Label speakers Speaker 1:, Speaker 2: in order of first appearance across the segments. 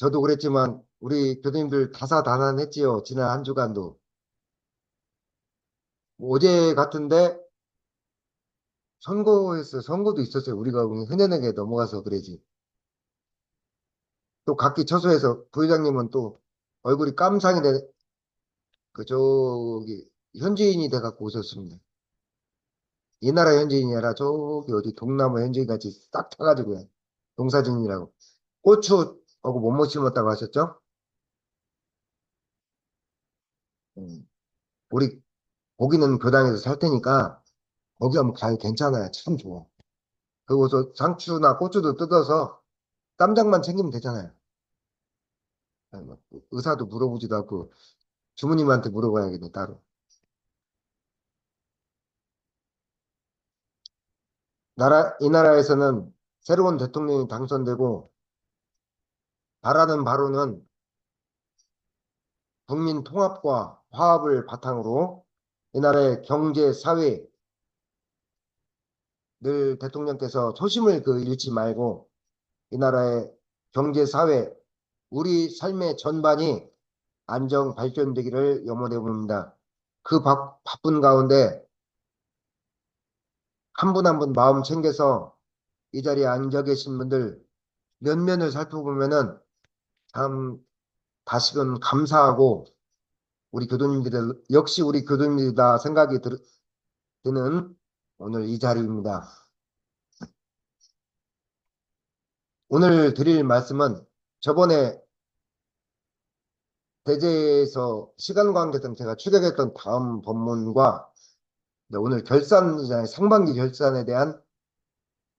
Speaker 1: 저도 그랬지만 우리 교수님들 다사다난했지요. 지난 한 주간도. 뭐 어제 같은데 선거도 있었어요. 우리가 흔연하게 넘어가서 그러지. 또 각기 처소에서 부회장님은 또 얼굴이 깜상이 돼, 저기 현지인이 돼갖고 오셨습니다. 이 나라 현지인이 아니라 저기 어디 동남아 현지인 같이 싹 타가지고요. 농사진이라고. 고추하고 뭐뭐 심었다고 하셨죠? 음. 우리 고기는 교당에서 살 테니까 거기 한번 가요. 괜찮아요. 참 좋아. 그리고서 상추나 고추도 뜯어서 쌈장만 챙기면 되잖아요. 아니, 뭐 의사도 물어보지도 않고 주무님한테 물어봐야겠네, 따로. 이 나라에서는 새로운 대통령이 당선되고 바라는 바로는 국민 통합과 화합을 바탕으로 이 나라의 경제, 사회, 늘 대통령께서 초심을 잃지 말고 이 나라의 경제, 사회, 우리 삶의 전반이 안정 발전되기를 염원해 봅니다. 그 바쁜 가운데 한 분 한 분 마음 챙겨서 이 자리에 앉아 계신 분들 면면을 살펴보면은 참 다시금 감사하고 우리 교도님들 역시 우리 교도님들이다 생각이 드는 오늘 이 자리입니다. 오늘 드릴 말씀은 저번에 대제에서 시간 관계상 제가 추격했던 다음 본문과 오늘 결산이잖아요. 상반기 결산에 대한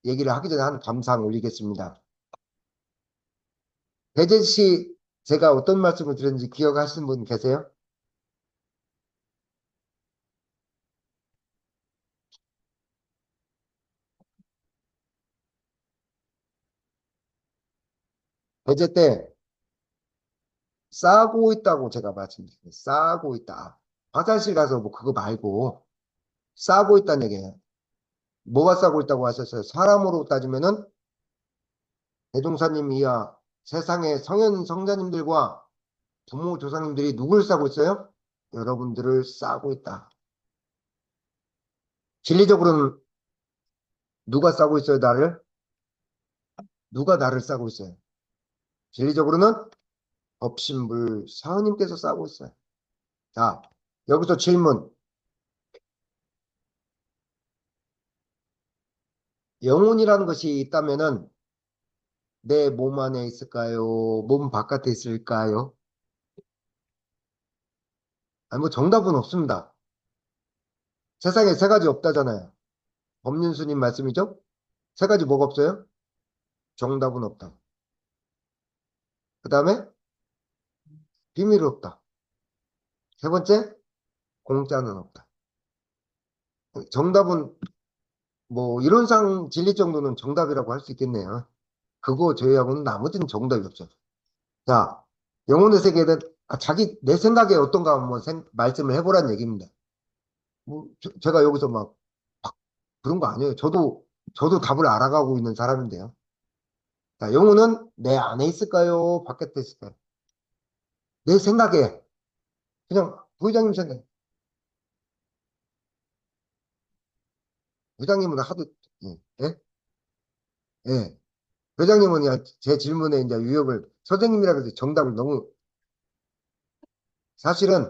Speaker 1: 얘기를 하기 전에 한 감상 올리겠습니다. 대제시 제가 어떤 말씀을 드렸는지 기억하시는 분 계세요? 대제 때 싸고 있다고 제가 말씀드렸어요. 싸고 있다. 화장실 가서 뭐 그거 말고 싸고 있다는 얘기예요. 뭐가 싸고 있다고 하셨어요? 사람으로 따지면은 대종사님 이하 세상의 성현 성자님들과 부모 조상님들이 누굴 싸고 있어요? 여러분들을 싸고 있다. 진리적으로는 누가 싸고 있어요, 나를? 누가 나를 싸고 있어요? 진리적으로는 법신불 사은님께서 싸고 있어요. 자, 여기서 질문. 영혼이라는 것이 있다면은 내 몸 안에 있을까요? 몸 바깥에 있을까요? 아니, 뭐 정답은 없습니다. 세상에 세 가지 없다잖아요. 법륜스님 말씀이죠? 세 가지 뭐가 없어요? 정답은 없다. 그 다음에 비밀은 없다. 세 번째, 공짜는 없다. 정답은 뭐 이론상 진리 정도는 정답이라고 할 수 있겠네요. 그거 제외하고는 나머지는 정답이 없죠. 자, 영혼의 세계는 자기 내 생각에 어떤가 한번 말씀을 해보란 얘기입니다. 뭐 제가 여기서 막 그런 거 아니에요. 저도 답을 알아가고 있는 사람인데요. 자, 영혼은 내 안에 있을까요? 밖에 있을까요? 내 생각에 그냥 부회장님 생각. 부장님은 하도 예, 예, 예. 회장님은 그냥 제 질문에 이제 유협을 선생님이라 해서 정답을 너무 사실은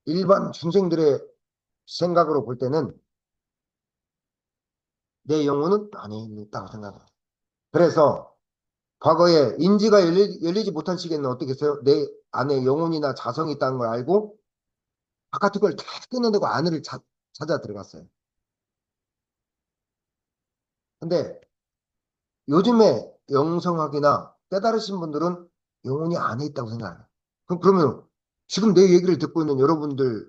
Speaker 1: 일반 중생들의 생각으로 볼 때는 내 영혼은 안에 있다고 생각해요. 그래서 과거에 인지가 열리지 못한 시기에는 어떻게 했어요? 내 안에 영혼이나 자성이 있다는 걸 알고 바깥의 걸 다 끊어내고 안을 찾아 들어갔어요. 근데 요즘에 영성학이나 깨달으신 분들은 영혼이 안에 있다고 생각해요. 그러면 지금 내 얘기를 듣고 있는 여러분들의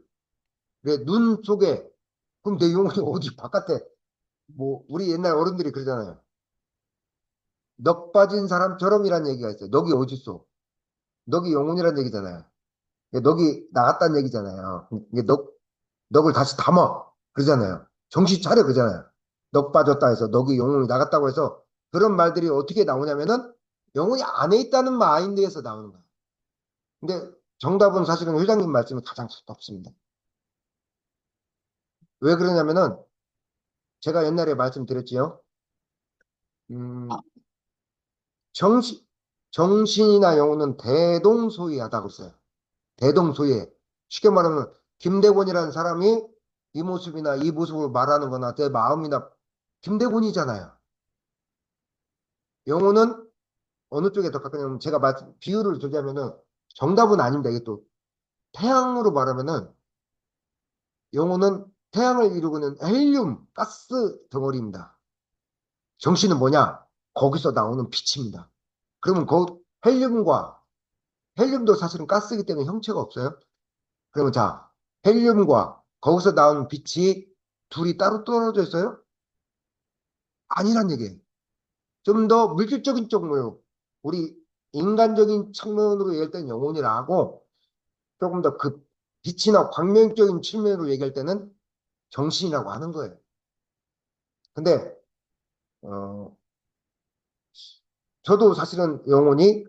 Speaker 1: 눈 속에 그럼 내 영혼이 어디 바깥에 뭐 우리 옛날 어른들이 그러잖아요. 넋 빠진 사람처럼이란 얘기가 있어요. 넋이 어디 있어? 넋이 영혼이란 얘기잖아요. 넋이 나갔다는 얘기잖아요. 이게 넋을 다시 담아 그러잖아요. 정신 차려 그러잖아요. 넋 빠졌다 해서 넋이 영혼이 나갔다고 해서 그런 말들이 어떻게 나오냐면은 영혼이 안에 있다는 마인드에서 나오는 거야. 근데 정답은 사실은 회장님 말씀이 가장 좋습니다. 왜 그러냐면은 제가 옛날에 말씀드렸지요. 음, 정신, 정신이나 영혼은 대동소이하다고 했어요. 대동소이해. 쉽게 말하면 김대곤이라는 사람이 이 모습이나 이 모습으로 말하는 거나 내 마음이나 김대곤이잖아요. 영혼은 어느 쪽에 더 가깝냐면 제가 비유를 두자면은 정답은 아닙니다. 이게 또 태양으로 말하면은 영혼은 태양을 이루고 있는 헬륨, 가스 덩어리입니다. 정신은 뭐냐? 거기서 나오는 빛입니다. 그러면 헬륨과 헬륨도 사실은 가스이기 때문에 형체가 없어요. 그러면 자, 헬륨과 거기서 나오는 빛이 둘이 따로 떨어져 있어요? 아니란 얘기예요. 좀 더 물질적인 쪽으로 우리 인간적인 측면으로 얘기할 때는 영혼이라고 조금 더 그 빛이나 광명적인 측면으로 얘기할 때는 정신이라고 하는 거예요. 근데 어, 저도 사실은 영혼이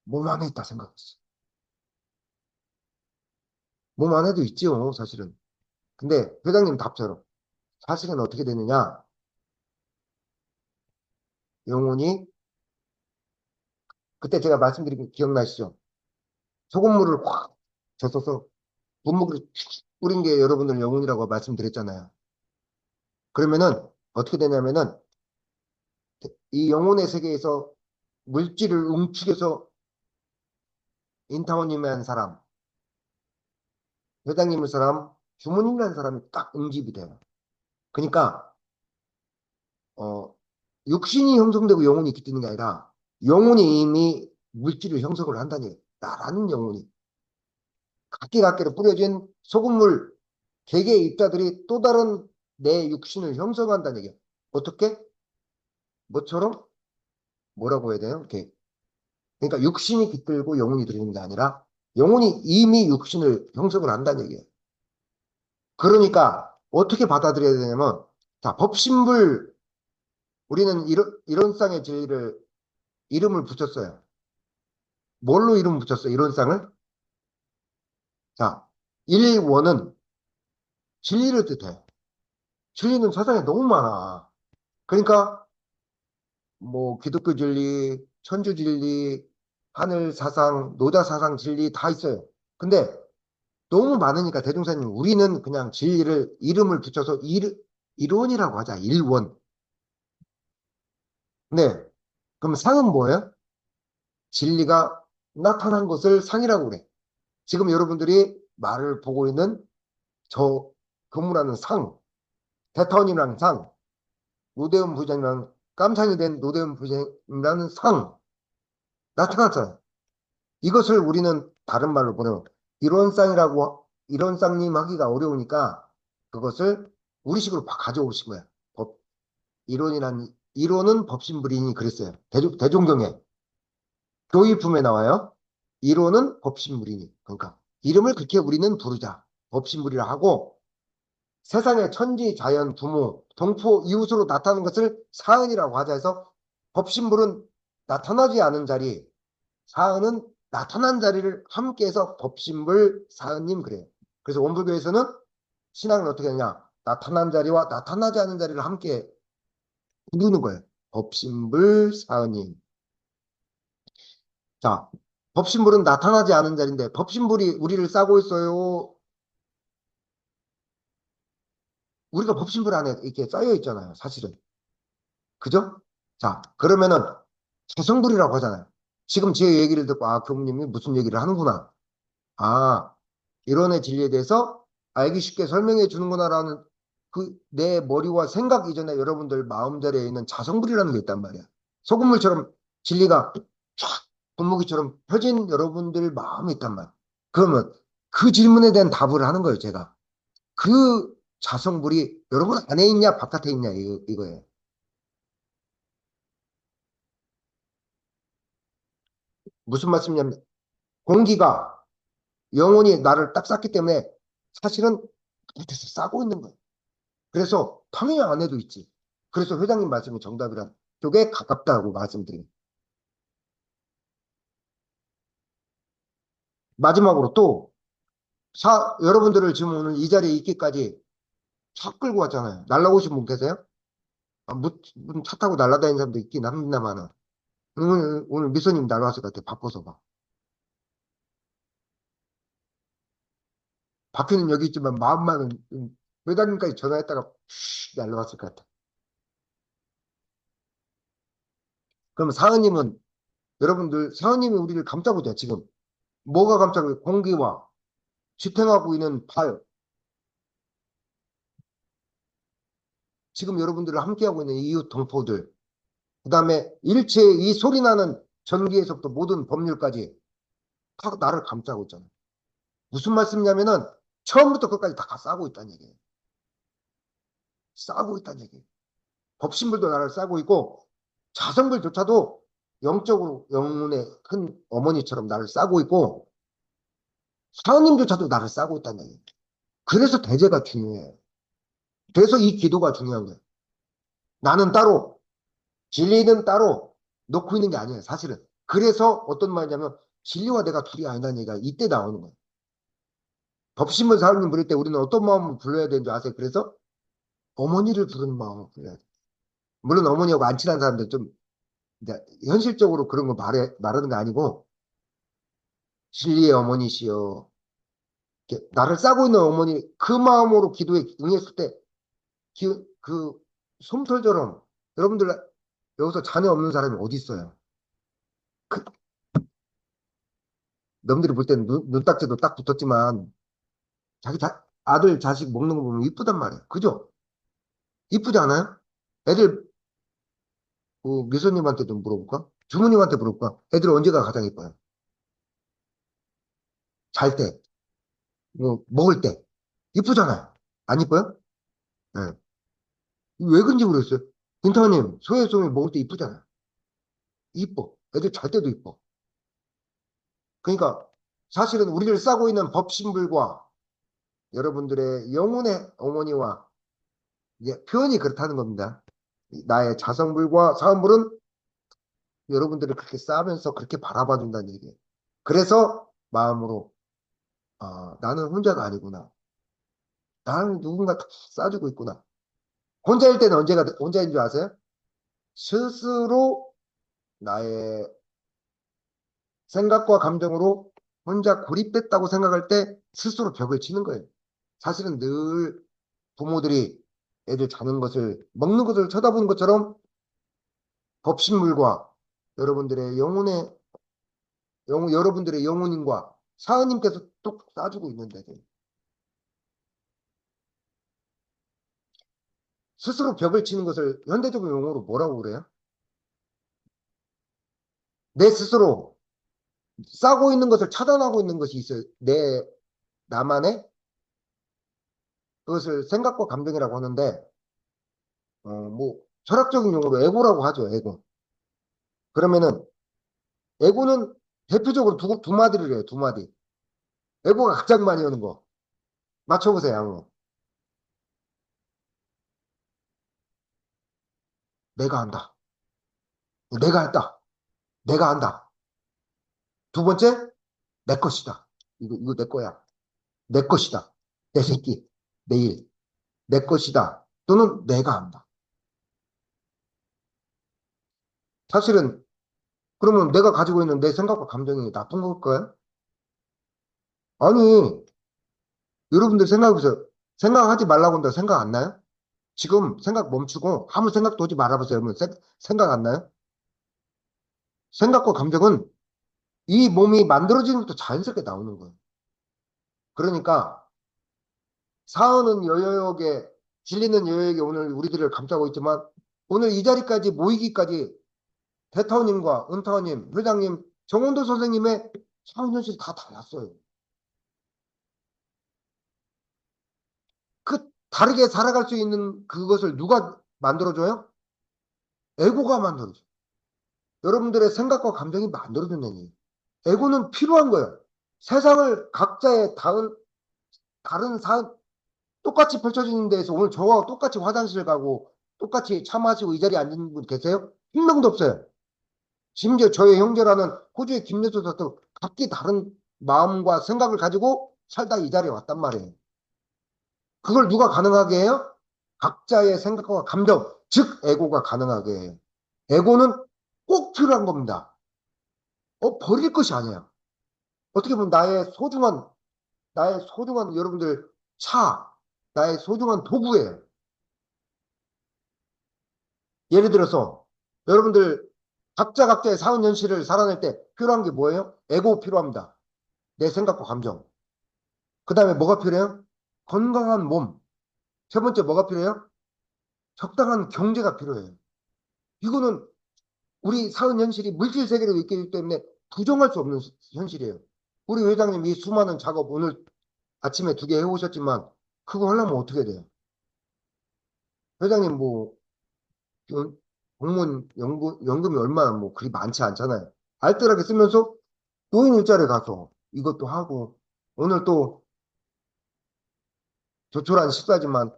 Speaker 1: 몸 안에 있다 생각했어요. 몸 안에도 있지요, 사실은. 근데 회장님 답처럼 사실은 어떻게 되느냐? 영혼이 그때 제가 말씀드린 거 기억나시죠? 소금물을 확 젖어서 분무기를 쭉 뿌린 게 여러분들 영혼이라고 말씀드렸잖아요. 그러면은 어떻게 되냐면은 이 영혼의 세계에서 물질을 응축해서 인타원님이라는 사람, 회장님의 사람, 주모님이라는 사람이 딱 응집이 돼요. 그러니까 어, 육신이 형성되고 영혼이 깃드는 게 아니라 영혼이 이미 물질을 형성을 한다니 나라는 영혼이 각기각기로 뿌려진 소금물 개개의 입자들이 또 다른 내 육신을 형성한다는 얘기야. 어떻게? 뭐처럼? 뭐라고 해야 돼요? 이렇게. 그러니까 육신이 깃들고 영혼이 들어있는 게 아니라 영혼이 이미 육신을 형성을 한다는 얘기예요. 그러니까 어떻게 받아들여야 되냐면 자, 법신불 우리는 이런 쌍의 진리를 이름을 붙였어요. 뭘로 이름 붙였어요? 이런 쌍을? 자, 일원은 진리를 뜻해. 진리는 세상에 너무 많아. 그러니까 뭐 기독교 진리, 천주 진리, 하늘 사상, 노자 사상 진리 다 있어요. 근데 너무 많으니까 대종사님 우리는 그냥 진리를 이름을 붙여서 일원이라고 하자. 일원. 네. 그럼 상은 뭐예요? 진리가 나타난 것을 상이라고 그래. 지금 여러분들이 말을 보고 있는 저 건물하는 상, 대타원이라는 상, 노대은 부장이랑 깜상이 된 노대은 부장이라는 상 나타났잖아요. 이것을 우리는 다른 말로 보내면 이론상이라고 이론상님 하기가 어려우니까 그것을 우리식으로 가져오신 거야. 이론은 법신불이니 그랬어요. 대종경에 교의품에 나와요. 이론은 법신불이니 그러니까 이름을 그렇게 우리는 부르자. 법신불이라 하고 세상의 천지, 자연, 부모, 동포, 이웃으로 나타나는 것을 사은이라고 하자 해서 법신불은 나타나지 않은 자리, 사은은 나타난 자리를 함께해서 법신불, 사은님 그래요. 그래서 원불교에서는 신앙을 어떻게 하냐? 나타난 자리와 나타나지 않은 자리를 함께 부르는 거예요. 법신불, 사은님. 자, 법신불은 나타나지 않은 자리인데 법신불이 우리를 싸고 있어요. 우리가 법신불 안에 이렇게 쌓여 있잖아요. 사실은. 그죠? 자, 그러면은 개성불이라고 하잖아요. 지금 제 얘기를 듣고 아, 교무님이 무슨 얘기를 하는구나. 아, 이론의 진리에 대해서 알기 쉽게 설명해 주는구나라는 그 내 머리와 생각 이전에 여러분들 마음대로에 있는 자성불이라는 게 있단 말이야. 소금물처럼 진리가 쫙 분무기처럼 펴진 여러분들 마음이 있단 말이야. 그러면 그 질문에 대한 답을 하는 거예요, 제가. 그 자성불이 여러분 안에 있냐, 바깥에 있냐, 이거예요. 무슨 말씀이냐면, 공기가 영혼이 나를 딱 쌌기 때문에 사실은 밑에서 싸고 있는 거예요. 그래서 평양 안에도 있지. 그래서 회장님 말씀이 정답이란 쪽에 가깝다고 말씀드립니다. 마지막으로 또 여러분들을 지금 오늘 이 자리에 있기까지 차 끌고 왔잖아요. 날라오신 분 계세요? 아, 차 타고 날라다니는 사람도 있긴 합니다만은. 오늘 미소님 날라왔을 것 같아. 바빠서 막. 박희는 여기 있지만 마음만은 회장님까지 전화했다가 날라왔을 것 같아. 그럼 사은님은 여러분들 사은님이 우리를 감싸고자 지금 뭐가 감싸고 공기와 지탱하고 있는 발 지금 여러분들을 함께하고 있는 이웃 동포들 그다음에 일체 이 소리 나는 전기에서부터 모든 법률까지 다 나를 감싸고 있잖아. 무슨 말씀이냐면은 처음부터 끝까지 다 싸고 있다는 얘기예요. 싸고 있다는 얘기예요. 법신불도 나를 싸고 있고 자성불조차도 영적으로 영혼의 큰 어머니처럼 나를 싸고 있고 사원님조차도 나를 싸고 있다는 얘기예요. 그래서 대제가 중요해요. 그래서 이 기도가 중요한 거예요. 나는 따로 진리는 따로 놓고 있는 게 아니에요. 사실은. 그래서 어떤 말이냐면 진리와 내가 둘이 아니라는 얘기가 이때 나오는 거예요. 법신문 사원님 부를 때 우리는 어떤 마음을 불러야 되는 줄 아세요? 그래서 어머니를 부르는 마음을 불러야 돼요. 물론 어머니하고 안 친한 사람들 좀 이제 현실적으로 그런 거 말하는 거 아니고 진리의 어머니시여 이렇게 나를 싸고 있는 어머니 그 마음으로 기도에 응했을 때 그 솜털처럼 여러분들 여기서 자녀 없는 사람이 어디 있어요? 그, 남들이 볼 때는 눈딱지도 딱 붙었지만 자기 아들 자식 먹는 거 보면 이쁘단 말이에요. 그죠? 이쁘지 않아요? 애들 그 미소님한테 좀 물어볼까? 주무님한테 물어볼까? 애들 언제가 가장 이뻐요? 잘 때, 뭐 먹을 때 이쁘잖아요. 안 이뻐요? 네. 왜 그런지 모르겠어요. 인타님 소혜솜이 먹을 때 이쁘잖아요. 이뻐. 애들 잘 때도 이뻐. 그러니까 사실은 우리를 싸고 있는 법신불과 여러분들의 영혼의 어머니와 이제 표현이 그렇다는 겁니다. 나의 자성불과 사음불은 여러분들을 그렇게 싸면서 그렇게 바라봐 준다는 얘기예요. 그래서 마음으로 나는 혼자가 아니구나. 나는 누군가 싸주고 있구나. 혼자일 때는 언제가 혼자인 줄 아세요? 스스로 나의 생각과 감정으로 혼자 고립됐다고 생각할 때 스스로 벽을 치는 거예요. 사실은 늘 부모들이 애들 자는 것을 먹는 것을 쳐다보는 것처럼 법신물과 여러분들의 여러분들의 영혼인과 사은님께서 뚝 싸주고 있는데 스스로 벽을 치는 것을 현대적인 용어로 뭐라고 그래요? 내 스스로 싸고 있는 것을 차단하고 있는 것이 있어요. 나만의 그것을 생각과 감정이라고 하는데 뭐 철학적인 용어로 에고라고 하죠. 에고. 그러면은 에고는 대표적으로 두 마디를 해요. 두 마디. 에고가 가장 많이 오는 거. 맞춰보세요. 한번. 내가 한다. 내가 했다. 내가 한다. 두 번째, 내 것이다. 이거 내 거야. 내 것이다. 내 새끼. 내 일. 내 것이다. 또는 내가 한다. 사실은 그러면 내가 가지고 있는 내 생각과 감정이 나쁜 걸까요? 아니, 여러분들 생각해보세요. 생각하지 말라고 한다 생각 안 나요? 지금 생각 멈추고 아무 생각도 하지 말아보세요. 그러면 생각 안 나요? 생각과 감정은 이 몸이 만들어지는 것도 자연스럽게 나오는 거예요. 그러니까 사은은 여여에게 진리는 여여에게 오늘 우리들을 감싸고 있지만 오늘 이 자리까지 모이기까지 대타원님과 은타원님, 회장님, 정원도 선생님의 사은 현실이 다 달랐어요. 그 다르게 살아갈 수 있는 그것을 누가 만들어줘요? 에고가 만들어줘요. 여러분들의 생각과 감정이 만들어준다는 얘기예요. 에고는 필요한 거예요. 세상을 각자의 다른 똑같이 펼쳐지는 데에서 오늘 저와 똑같이 화장실 가고 똑같이 차 마시고 이 자리에 앉은 분 계세요? 한 명도 없어요. 심지어 저의 형제라는 호주의 김여수 사도 각기 다른 마음과 생각을 가지고 살다 이 자리에 왔단 말이에요. 그걸 누가 가능하게 해요? 각자의 생각과 감정, 즉 에고가 가능하게 해요. 에고는 꼭 필요한 겁니다. 버릴 것이 아니야. 어떻게 보면 나의 소중한 여러분들 차, 나의 소중한 도구예요. 예를 들어서 여러분들 각자 각자의 사원 현실을 살아낼 때 필요한 게 뭐예요? 에고 필요합니다. 내 생각과 감정. 그 다음에 뭐가 필요해요? 건강한 몸. 세 번째 뭐가 필요해요? 적당한 경제가 필요해요. 이거는 우리 사원 현실이 물질 세계로 있기 때문에 부정할 수 없는 현실이에요. 우리 회장님 이 수많은 작업 오늘 아침에 2개 해오셨지만 그거 하려면 어떻게 돼요? 회장님 뭐 연- 공무원 연금이 얼마나 뭐 그리 많지 않잖아요. 알뜰하게 쓰면서 노인 일자리 가서 이것도 하고 오늘 또 조촐한 식사지만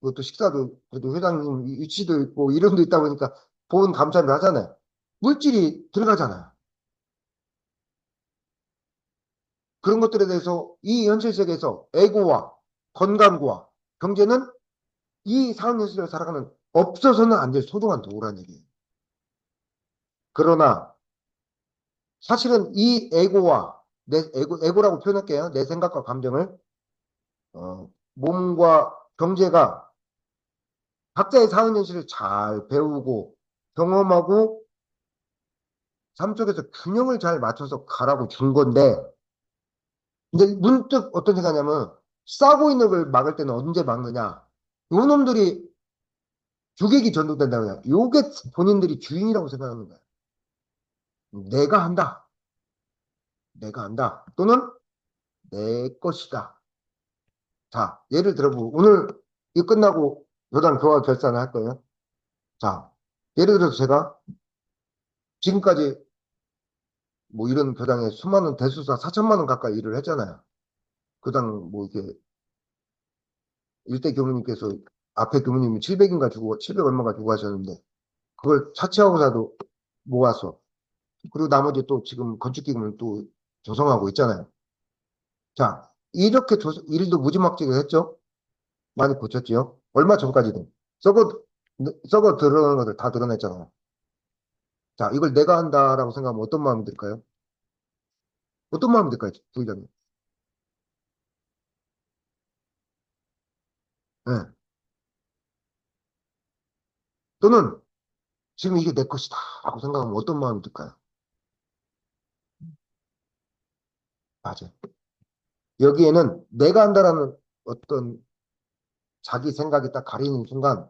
Speaker 1: 그것도 식사도 그래도 회장님 위치도 있고 이름도 있다 보니까 보은 감사를 하잖아요. 물질이 들어가잖아요. 그런 것들에 대해서 이 현실 세계에서 애고와 건강과 경제는 이 삶 현실을 살아가는 없어서는 안 될 소중한 도구라는 얘기예요. 그러나 사실은 이 애고와 애고라고 표현할게요. 내 생각과 감정을 몸과 경제가 각자의 사는 현실을 잘 배우고 경험하고 삶 속에서 균형을 잘 맞춰서 가라고 준 건데 근데 문득 어떤 생각이냐면 싸고 있는 걸 막을 때는 언제 막느냐 요 놈들이 주객이 전도된다고 해요. 요게 본인들이 주인이라고 생각하는 거야. 내가 한다. 내가 한다. 또는 내 것이다. 자, 예를 들어보고 오늘 이 끝나고 교단 교화 결산을 할 거예요. 자, 예를 들어서 제가 지금까지 뭐 이런 교당에 수많은 대수사 4천만 원 가까이 일을 했잖아요. 교당 뭐 이렇게 일대 교무님께서 앞에 교무님이 700인가 주고 700 얼마가 주고 하셨는데 그걸 차치하고서도 모아서 그리고 나머지 또 지금 건축기금을 또 조성하고 있잖아요. 자, 이렇게 일도 무지막지게 했죠. 많이 고쳤지요. 얼마 전까지도 썩어 드러나는 것들 다 드러냈잖아요. 자, 이걸 내가 한다라고 생각하면 어떤 마음이 들까요? 어떤 마음이 들까요, 부의장님? 예. 또는 지금 이게 내 것이다 라고 생각하면 어떤 마음이 들까요? 맞아요. 여기에는 내가 한다라는 어떤 자기 생각이 딱 가리는 순간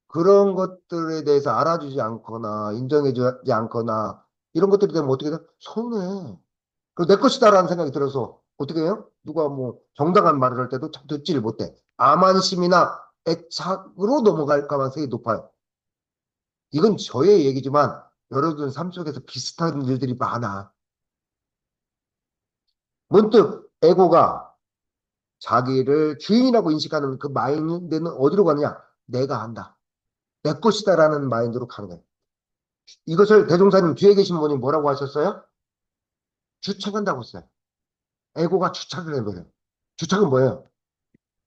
Speaker 1: 그런 것들에 대해서 알아주지 않거나 인정해주지 않거나 이런 것들이 되면 어떻게 돼? 서운해. 그리고 내 것이다라는 생각이 들어서 어떻게 해요? 누가 뭐 정당한 말을 할 때도 참 듣지를 못해. 암안심이나 애착으로 넘어갈 가능성이 높아요. 이건 저의 얘기지만 여러분 삶 속에서 비슷한 일들이 많아. 문득 에고가 자기를 주인이라고 인식하는 그 마인드는 어디로 가느냐? 내가 한다. 내 것이다라는 마인드로 가는 거예요. 이것을 대종사님 뒤에 계신 분이 뭐라고 하셨어요? 주착한다고 했어요. 에고가 주착을 해버려요. 주착은 뭐예요?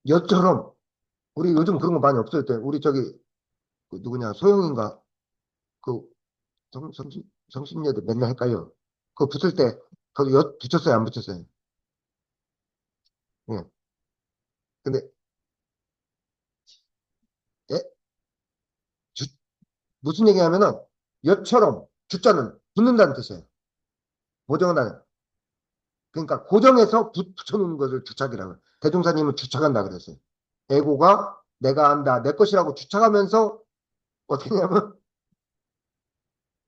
Speaker 1: 여처럼 우리 요즘 그런 거 많이 없어졌대요. 우리 저기 그 누구냐 소영인가 그 성심여대 맨날 헷갈려. 그거 붙을 때 거기 엿 붙였어요? 안 붙였어요? 예. 근데 예? 주- 무슨 얘기하면은 엿처럼 주자는 붙는다는 뜻이에요. 고정은 아니에요. 그러니까 고정해서 붙여놓는 것을 주착이라고 해요. 대종사님은 주착한다 그랬어요. 에고가 내가 한다, 내 것이라고 주착하면서 어떻게 냐면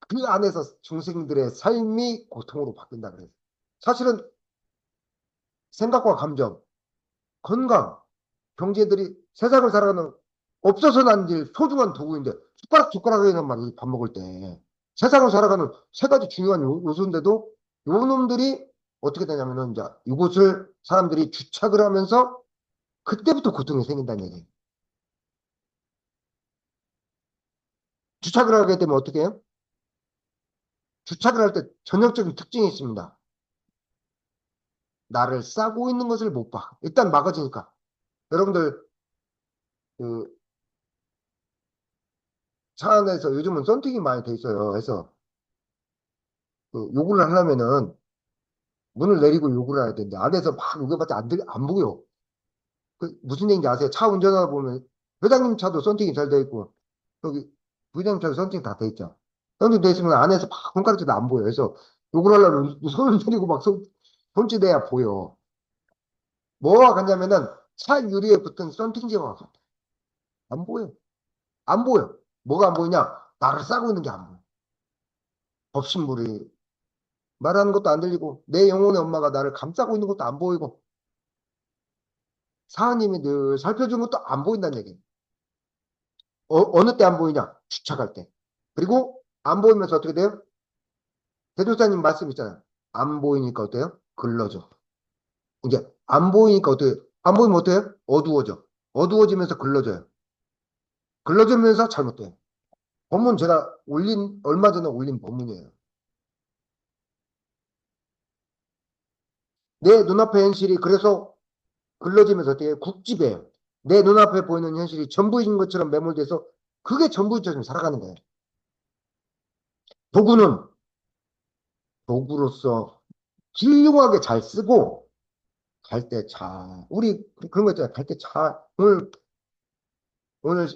Speaker 1: 그 안에서 중생들의 삶이 고통으로 바뀐다 그랬어요. 사실은 생각과 감정, 건강, 경제들이 세상을 살아가는 없어서는 안 될 소중한 도구인데 숟가락이라는 말을 밥 먹을 때 세상을 살아가는 세 가지 중요한 요소인데도 요 놈들이 어떻게 되냐면은 이제 이곳을 사람들이 주착을 하면서 그때부터 고통이 생긴다는 얘기예요. 주착을 하게 되면 어떻게 해요? 주착을 할 때 전형적인 특징이 있습니다. 나를 싸고 있는 것을 못 봐. 일단 막아지니까. 여러분들 그 차 안에서 요즘은 썬팅이 많이 돼 있어요. 그래서 그 요구를 하려면은 문을 내리고 요구를 해야 되는데 안에서 막 요구해봤자 안 보여. 그 무슨 얘기인지 아세요? 차 운전하다 보면 회장님 차도 썬팅이 잘 돼 있고 여기 부회장님 차도 썬팅 다 돼 있죠. 썬팅 돼 있으면 안에서 막 손가락질도 안 보여. 그래서 요구를 하려면 손을 들이고 막 손짓해야 보여. 뭐가 같냐면은 차 유리에 붙은 썬팅제가 같아. 안 보여. 안 보여. 뭐가 안 보이냐? 나를 싸고 있는 게 안 보여. 법신물이 말하는 것도 안 들리고 내 영혼의 엄마가 나를 감싸고 있는 것도 안 보이고 사하님이 늘 살펴준 것도 안 보인다는 얘기예요. 어느 때 안 보이냐? 주차할 때. 그리고 안 보이면서 어떻게 돼요? 대도사님 말씀 있잖아요. 안 보이니까 어때요? 글러져. 이제 안 보이니까 어떻게 돼요? 안 보이면 어때요? 어두워져. 어두워지면서 글러져요. 글러지면서 잘못돼요. 본문 제가 얼마 전에 올린 본문이에요. 내 눈앞의 현실이 그래서 글러지면서 어떻게 해요? 국집이에요. 내 눈앞에 보이는 현실이 전부인 것처럼 매몰돼서 그게 전부인 것처럼 살아가는 거예요. 도구는 도구로서 훌륭하게 잘 쓰고 갈 때 잘, 우리 그런 거 있잖아요. 갈 때 잘, 오늘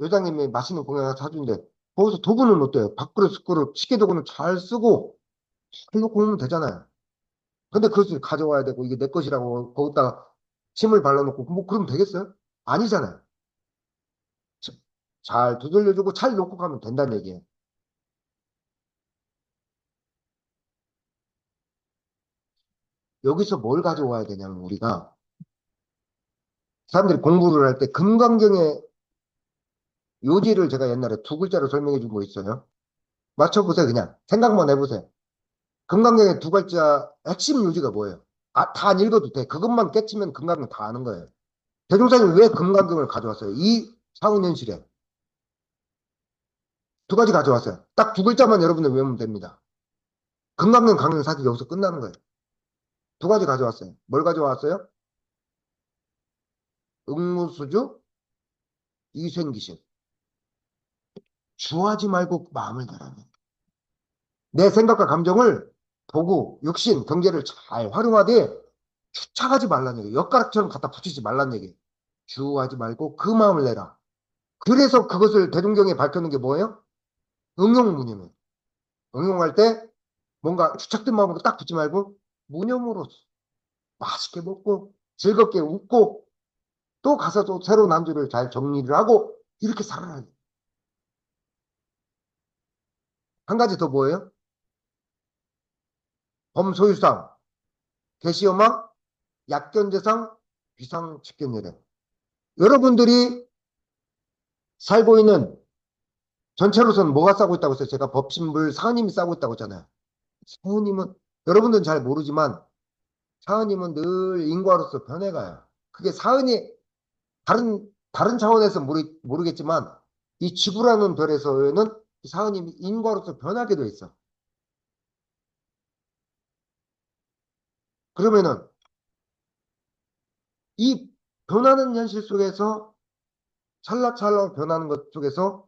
Speaker 1: 회장님이 맛있는 공약 사준대. 거기서 도구는 어때요? 밥그릇, 숟그릇, 식기 도구는 잘 쓰고 잘 놓고 오면 되잖아요. 근데 그것을 가져와야 되고 이게 내 것이라고 거기다가 침을 발라놓고 뭐 그러면 되겠어요? 아니잖아요. 자- 잘 두들려주고 잘 놓고 가면 된다는 얘기예요. 여기서 뭘 가져와야 되냐면 우리가 사람들이 공부를 할 때 금강경의 요지를 제가 옛날에 두 글자로 설명해 준 거 있어요. 맞춰보세요, 그냥. 생각만 해보세요. 금강경의 두 글자 핵심 요지가 뭐예요? 아, 다 안 읽어도 돼. 그것만 깨치면 금강경 다 아는 거예요. 대종사님 왜 금강경을 가져왔어요? 이 사후년실에 두 가지 가져왔어요. 딱 두 글자만 여러분들 외우면 됩니다. 금강경 강연 사실 여기서 끝나는 거예요. 두 가지 가져왔어요. 뭘 가져왔어요? 응무수주, 이생기실. 주하지 말고 마음을 달아내. 내 생각과 감정을 도구, 육신, 경제를 잘 활용하되 추착하지 말라는 얘기. 엿가락처럼 갖다 붙이지 말라는 얘기. 주하지 말고 그 마음을 내라. 그래서 그것을 대중경에 밝혀놓은 게 뭐예요? 응용무념이에요. 응용할 때 뭔가 추착된 마음으로 딱 붙지 말고 무념으로 맛있게 먹고 즐겁게 웃고 또 가서 또 새로운 안주를 잘 정리를 하고 이렇게 살아야 돼. 한 가지 더 뭐예요? 범소유상, 개시험왕, 약견재상, 비상직견예래. 여러분들이 살고 있는 전체로서는 뭐가 싸고 있다고 했어요? 제가 법신불 사은님이 싸고 있다고 했잖아요. 사은님은 여러분들은 잘 모르지만 사은님은 늘 인과로서 변해가요. 그게 사은이 다른 차원에서 모르겠지만 이 지구라는 별에서는 사은님이 인과로서 변하게 돼 있어. 그러면은 이 변하는 현실 속에서 찰나찰나 변하는 것 속에서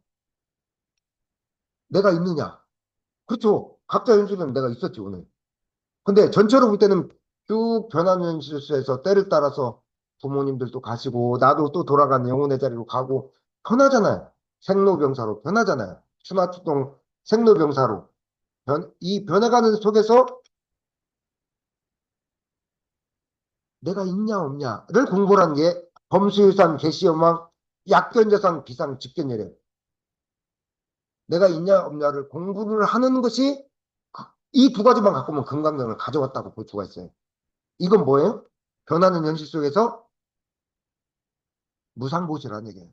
Speaker 1: 내가 있느냐? 그렇죠. 각자 현실은 내가 있었지 오늘. 근데 전체로 볼 때는 쭉 변하는 실수에서 때를 따라서 부모님들도 가시고 나도 또 돌아가는 영혼의 자리로 가고 편하잖아요. 생로병사로 변하잖아요. 추나추동 생로병사로 이 변해가는 속에서 내가 있냐 없냐를 공부하는 게 범수유산 개시험왕 약견재상 비상 직견예래. 내가 있냐 없냐를 공부를 하는 것이 이 두 가지만 갖고 오면 금강경을 가져왔다고 볼 수가 있어요. 이건 뭐예요? 변하는 현실 속에서 무상보시라는 얘기예요.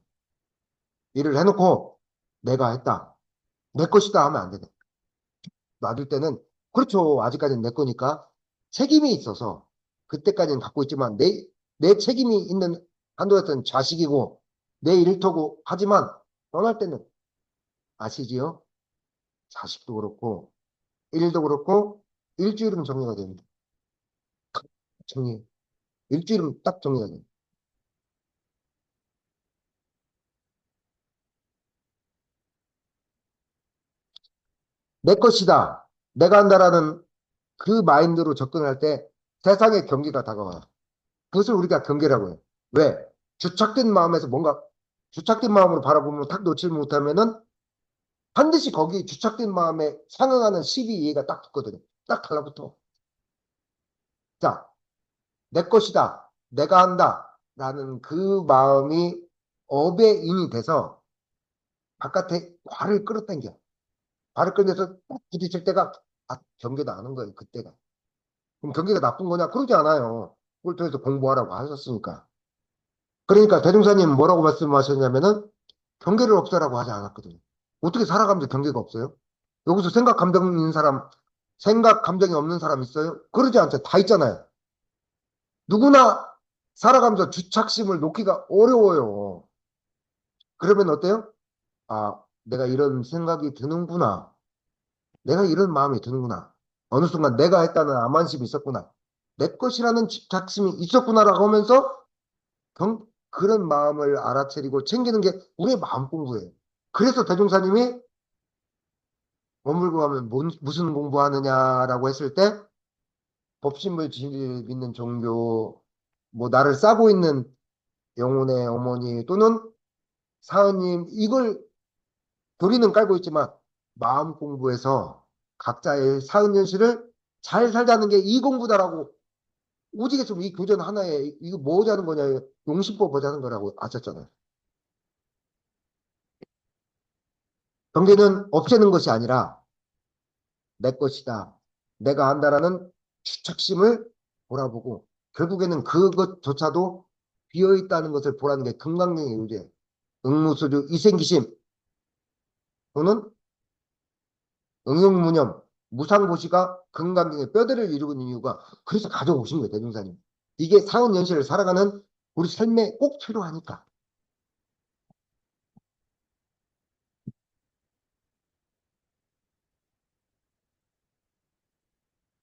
Speaker 1: 일을 해놓고 내가 했다. 내 것이다 하면 안 되네. 놔둘 때는 그렇죠. 아직까지는 내 거니까 책임이 있어서 그때까지는 갖고 있지만 내 책임이 있는 한도에서는 자식이고 내 일터고 하지만 떠날 때는 아시지요? 자식도 그렇고 일도 그렇고 일주일은 정리가 됩니다. 정리. 일주일은 딱 정리해야 돼. 내 것이다. 내가 한다라는 그 마인드로 접근할 때 세상의 경기가 다가와요. 그것을 우리가 경계라고 해요. 왜? 주착된 마음에서 뭔가 주착된 마음으로 바라보면 탁 놓지 못하면은 반드시 거기 주착된 마음에 상응하는 12이해가 딱 붙거든요. 딱 달라붙어. 자, 내 것이다. 내가 한다. 라는 그 마음이 업에 인이 돼서 바깥에 발을 끌어당겨. 발을 끌면서 딱 부딪힐 때가 경계도 안 한 거예요. 그때가. 그럼 경계가 나쁜 거냐? 그러지 않아요. 그걸 통해서 공부하라고 하셨으니까. 그러니까 대종사님 뭐라고 말씀하셨냐면은 경계를 없애라고 하지 않았거든요. 어떻게 살아가면서 경계가 없어요? 여기서 생각 감정 있는 사람, 생각 감정이 없는 사람 있어요? 그러지 않죠. 다 있잖아요. 누구나 살아가면서 주착심을 놓기가 어려워요. 그러면 어때요? 내가 이런 생각이 드는구나. 내가 이런 마음이 드는구나. 어느 순간 내가 했다는 암만심이 있었구나. 내 것이라는 주착심이 있었구나라고 하면서 그런 마음을 알아차리고 챙기는 게 우리의 마음 공부예요. 그래서 대종사님이 머물고 하면 무슨 공부하느냐라고 했을 때 법신물 진리를 믿는 종교, 뭐 나를 싸고 있는 영혼의 어머니 또는 사은님 이걸 교리는 깔고 있지만 마음 공부에서 각자의 사은 현실을 잘 살자는 게 이 공부다라고 오직에 좀 이 교전 하나에 이거 뭐 하자는 거냐 용심법 보자는 거라고 아셨잖아요. 경계는 없애는 것이 아니라 내 것이다. 내가 한다라는 주착심을 돌아보고 결국에는 그것조차도 비어있다는 것을 보라는 게 금강경의 요제. 응무수주 이생기심 또는 응용무념 무상보시가 금강경의 뼈대를 이루고 있는 이유가 그래서 가져오신 거예요. 대중사님. 이게 사은연실을 살아가는 우리 삶에 꼭 필요하니까.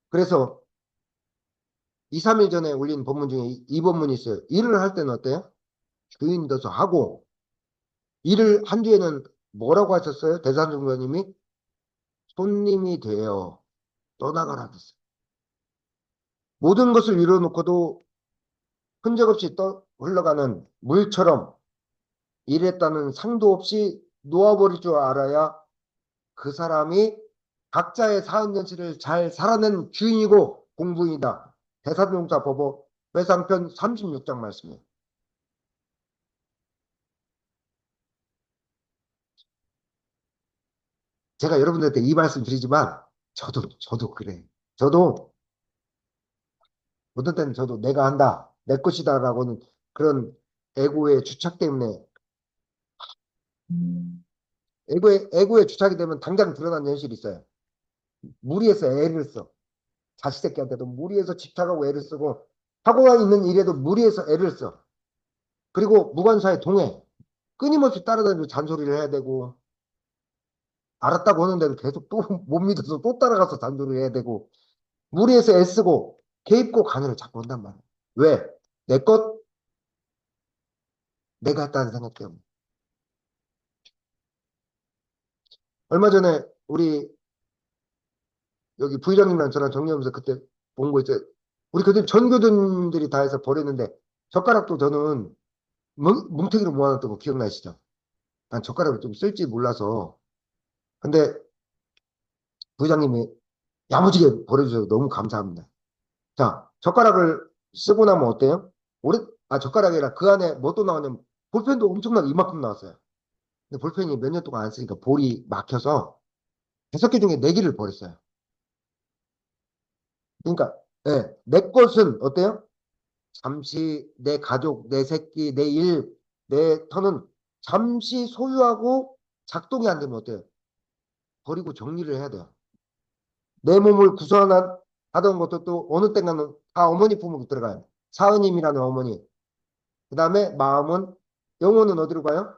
Speaker 1: 그래서 2, 3일 전에 올린 본문 중에 이 본문이 있어요. 일을 할 때는 어때요? 주인 돼서 하고 일을 한 뒤에는 뭐라고 하셨어요? 대산종사님이 손님이 되어 떠나가라 했어요. 모든 것을 이뤄놓고도 흔적 없이 흘러가는 물처럼 일했다는 상도 없이 놓아버릴 줄 알아야 그 사람이 각자의 사은연치를 잘 살아낸 주인이고 공부인이다. 대산종사 법어 회상편 36장 말씀이에요. 제가 여러분들한테 이 말씀 드리지만 저도 그래. 저도 어떤 때는 저도 내가 한다, 내 것이다라고는 그런 에고의 주착 때문에 에고에 주착이 되면 당장 드러나는 현실이 있어요. 무리해서 애를 써. 자식 새끼한테도 무리해서 집착하고 애를 쓰고 하고가 있는 일에도 무리해서 애를 써. 그리고 무관사에 동해. 끊임없이 따라다니고 잔소리를 해야 되고 알았다고 하는데도 계속 또 못 믿어서 또 따라가서 잔소리를 해야 되고 무리해서 애쓰고 개입고 간을 잡고 온단 말이야. 왜? 내 것, 내가 했다는 생각 때문에. 얼마 전에 우리 여기 부회장님이랑 저랑 정리하면서 그때 본 거 있어요. 우리 교수님 전 교수님들이 다 해서 버렸는데 젓가락도 저는 뭉태기로 모아놨던 거 기억나시죠? 난 젓가락을 좀 쓸지 몰라서. 근데 부회장님이 야무지게 버려주셔서 너무 감사합니다. 자, 젓가락을 쓰고 나면 어때요? 젓가락이 아니라 그 안에 뭐 또 나오냐면 볼펜도 엄청나게 이만큼 나왔어요. 근데 볼펜이 몇 년 동안 안 쓰니까 볼이 막혀서 5개 중에 4개를 버렸어요. 그러니까, 내 것은 어때요? 잠시 내 가족, 내 새끼, 내 일, 내 터는 잠시 소유하고 작동이 안 되면 어때요? 버리고 정리를 해야 돼요. 내 몸을 하던 것도 또 어느 땐가는 다 어머니 품으로 들어가요. 사은님이라는 어머니. 그 다음에 마음은, 영혼은 어디로 가요?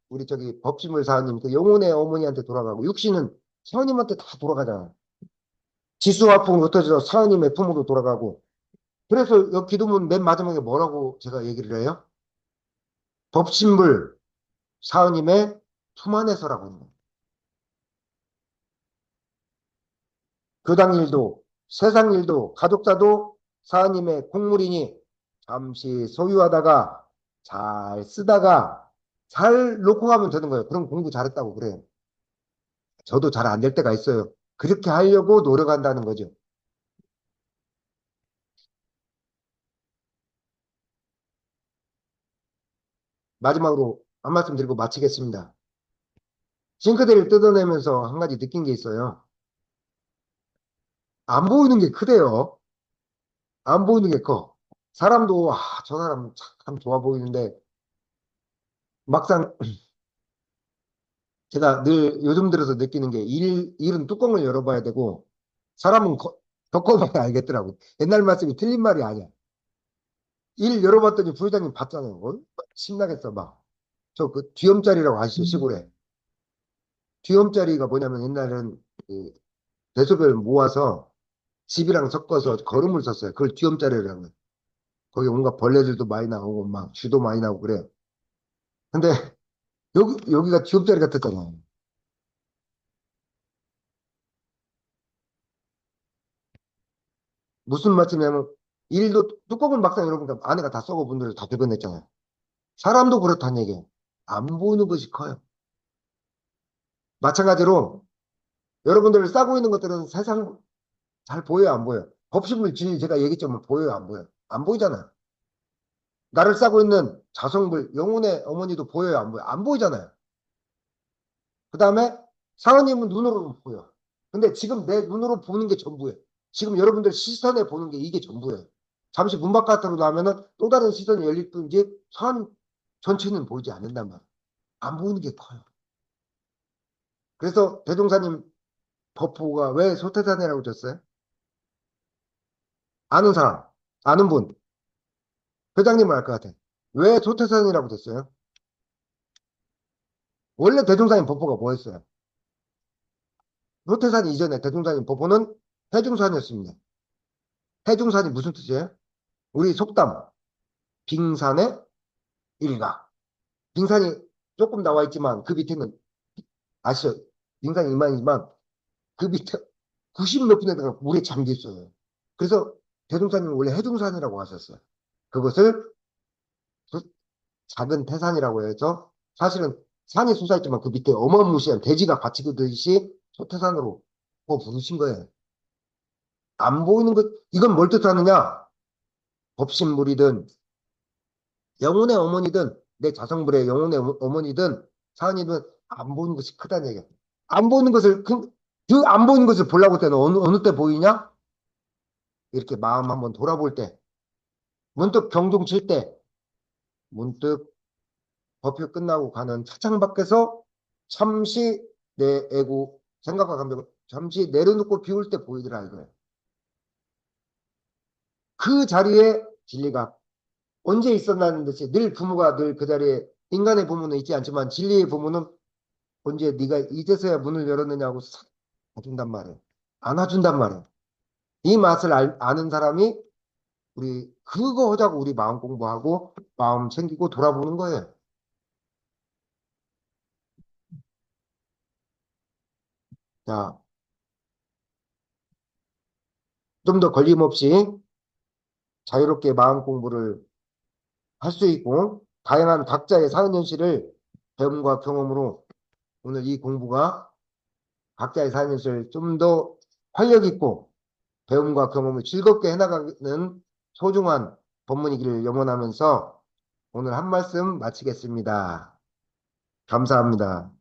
Speaker 1: 우리 저기 법시물 사은님, 그 영혼의 어머니한테 돌아가고, 육신은 사은님한테 다 돌아가잖아. 지수와 품으로 흩어져서 사은님의 품으로 돌아가고, 그래서 여 기도문 맨 마지막에 뭐라고 제가 얘기를 해요? 법신불 사은님의 품 안에서라고 하는 거예요. 교당 일도, 세상 일도, 가족사도 사은님의 공물이니 잠시 소유하다가 잘 쓰다가 잘 놓고 가면 되는 거예요. 그럼 공부 잘했다고 그래요. 저도 잘 안 될 때가 있어요. 그렇게 하려고 노력한다는 거죠. 마지막으로 한 말씀 드리고 마치겠습니다. 싱크대를 뜯어내면서 한 가지 느낀 게 있어요. 안 보이는 게 크대요. 안 보이는 게 커. 사람도, 저 사람 참 좋아 보이는데, 막상 제가 늘 요즘 들어서 느끼는 게 일은 뚜껑을 열어봐야 되고, 사람은 겪어봐야 알겠더라고. 옛날 말씀이 틀린 말이 아니야. 일 열어봤더니 부회장님 봤잖아요. 신나겠어, 막. 저 그 뒤엄자리라고 아시죠, 시골에. 뒤엄자리가 뭐냐면 옛날에는 그 대소변을 모아서 집이랑 섞어서 거름을 썼어요. 그걸 뒤엄자리라고 해요. 거기 온갖 벌레들도 많이 나오고 막 쥐도 많이 나오고 그래요. 근데 여기가 뒤엄자리 같았잖아요. 무슨 말씀이냐면 일도 뚜껑을 막상 열어보니까 안에가 다 썩어 분들을 다 긁어냈잖아요. 사람도 그렇다는 얘기예요. 안 보이는 것이 커요. 마찬가지로 여러분들 싸고 있는 것들은 세상 잘 보여요, 안 보여요? 법신물 진리 제가 얘기했지만 보여요, 안 보여요? 안 보이잖아요. 나를 싸고 있는 자성불, 영혼의 어머니도 보여요, 안 보여요? 안 보이잖아요. 그 다음에 사모님은 눈으로 보여. 근데 지금 내 눈으로 보는 게 전부예요. 지금 여러분들 시선에 보는 게 이게 전부예요. 잠시 문 바깥으로 나면은 또 다른 시선이 열릴 뿐이지 선 전체는 보이지 않는단 말이에요. 안 보이는 게 커요. 그래서 대종사님 법보가 왜 소태산이라고 졌어요? 아는 사람, 아는 분, 회장님은 알 것 같아. 왜 소태산이라고 됐어요? 원래 대종사님 법보가 뭐였어요? 소태산 이전에 대종사님 법보는 해중산이었습니다. 해중산이 무슨 뜻이에요? 우리 속담, 빙산의 일가. 빙산이 조금 나와 있지만 그 밑에는 아시죠? 빙산이 이만이지만 그 밑에 90 몇 분에다가 물에 잠겨 있어요. 그래서 대종사님은 원래 해중산이라고 하셨어요. 그것을 작은 태산이라고 해서 사실은 산이 솟아있지만 그 밑에 어마무시한 대지가 같이 그듯이 소태산으로 부르신 거예요. 안 보이는 것, 이건 뭘 뜻하느냐? 법신물이든 영혼의 어머니든 내 자성불의 영혼의 어머니든 사은이든 안 보이는 것이 크다는 얘기야. 안 보이는 것을 그 안 보이는 것을 보려고 할 때는 어느 때 보이냐? 이렇게 마음 한번 돌아볼 때, 문득 경종 칠 때, 문득 법회 끝나고 가는 차창 밖에서 잠시 내 애고 생각과 감정을 잠시 내려놓고 비울 때 보이더라 이거예요. 그 자리에 진리가 언제 있었나는 듯이 늘 부모가 늘 그 자리에 인간의 부모는 있지 않지만 진리의 부모는 언제 네가 이제서야 문을 열었느냐고 싹 놔준단 말이에요. 안아준단 말이에요. 이 맛을 아는 사람이 우리 그거 하자고 우리 마음 공부하고 마음 챙기고 돌아보는 거예요. 자, 좀 더 걸림없이 자유롭게 마음 공부를 할 수 있고 다양한 각자의 사는 현실을 배움과 경험으로 오늘 이 공부가 각자의 사는 현실을 좀 더 활력 있고 배움과 경험을 즐겁게 해나가는 소중한 법문이기를 염원하면서 오늘 한 말씀 마치겠습니다. 감사합니다.